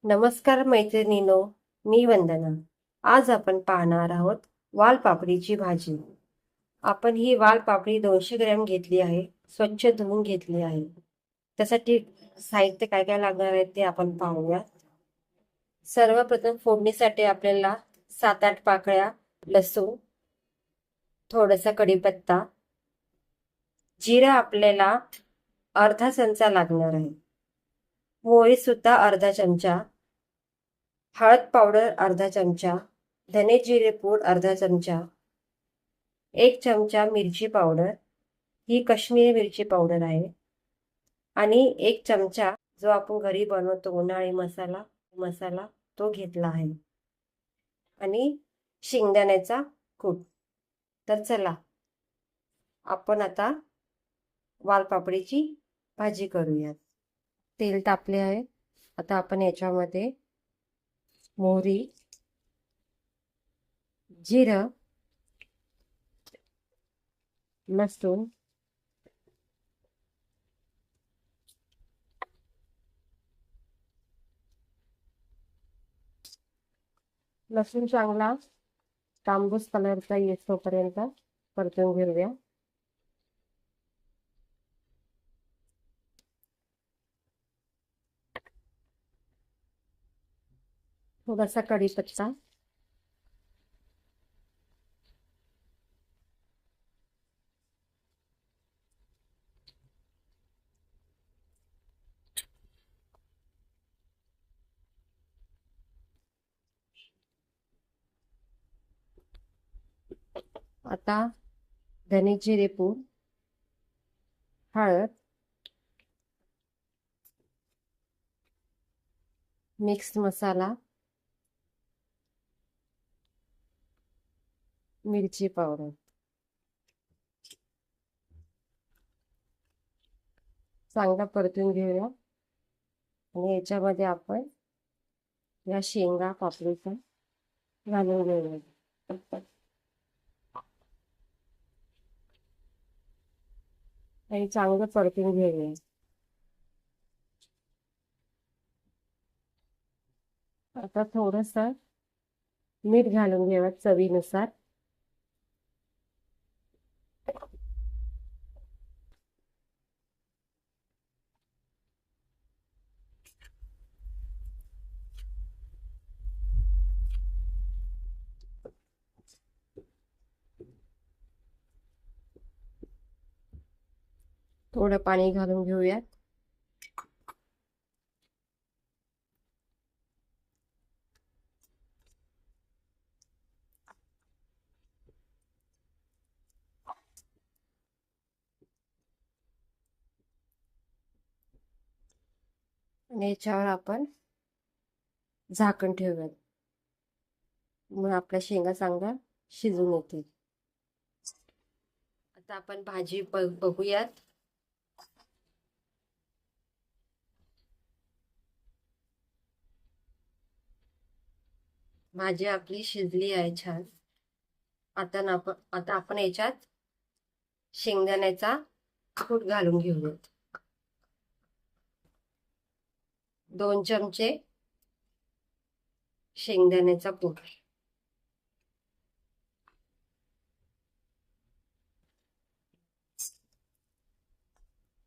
नमस्कार मैत्रिणींनो, मी वंदना. आज आपण पाहणार आहोत वालपापडीची भाजी. आपण ही वालपापडी 200 ग्रॅम घेतली आहे. स्वच्छ धुवून घेतली आहे. त्यासाठी साहित्य काय काय लागणार आहे ते आपण पाहूया. सर्वप्रथम फोडणीसाठी आपल्याला 7-8 पाकळ्या लसूण, थोडासा कढीपत्ता, जिरा आपल्याला अर्धा चमचा लागणार आहे. मोहरी सुद्धा अर्धा चमचा, हळद पावडर अर्धा चमचा, धने जिरे पूड अर्धा चमचा, 1 चमचा मिरची पावडर, ही काश्मीरी मिरची पावडर आहे, आणि 1 चमचा जो आपण घरी बनवतो उन्हाळी मसाला तो घेतला आहे, आणि शेंगदाण्याचा कूट. तर चला आपण आता वालपापडीची भाजी करूयात. तेल तापले आहे. आता आपण याच्यामध्ये मोहरी, जिरं, लसूण, लसूण चांगला तांबूस कलरचा येतोपर्यंत परतून घेऊया. थोडासा कढीपत्ता, आता धने जिरे पूड, हळद, मिक्स मसाला, मिरची पावडर, चांगला परतून घेऊया. आणि याच्यामध्ये आपण या शेंगा पापडीचा घालून घेऊया आणि चांगलं परतून घेऊया. आता थोडस मीठ घालून घेऊया चवीनुसार. थोडं पाणी घालून घेऊयात. आणि याच्यावर आपण झाकण ठेवूयात. मग आपल्या शेंगा चांगल्या शिजून येतील. आता आपण भाजी बघूयात. भाजी आपली शिजली आहे छान. आता आपण याच्यात शेंगदाण्याचा कूट घालून घेऊयात. 2 चमचे शेंगदाण्याचा कूट.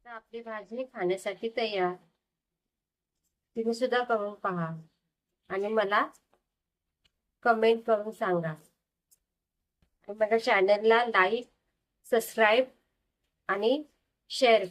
आपली भाजी खाण्यासाठी तयार. तुम्ही सुद्धा करून पहा आणि मला कमेंट करून सांगा. माझ्या चॅनलला लाईक, सबस्क्राईब आणि शेअर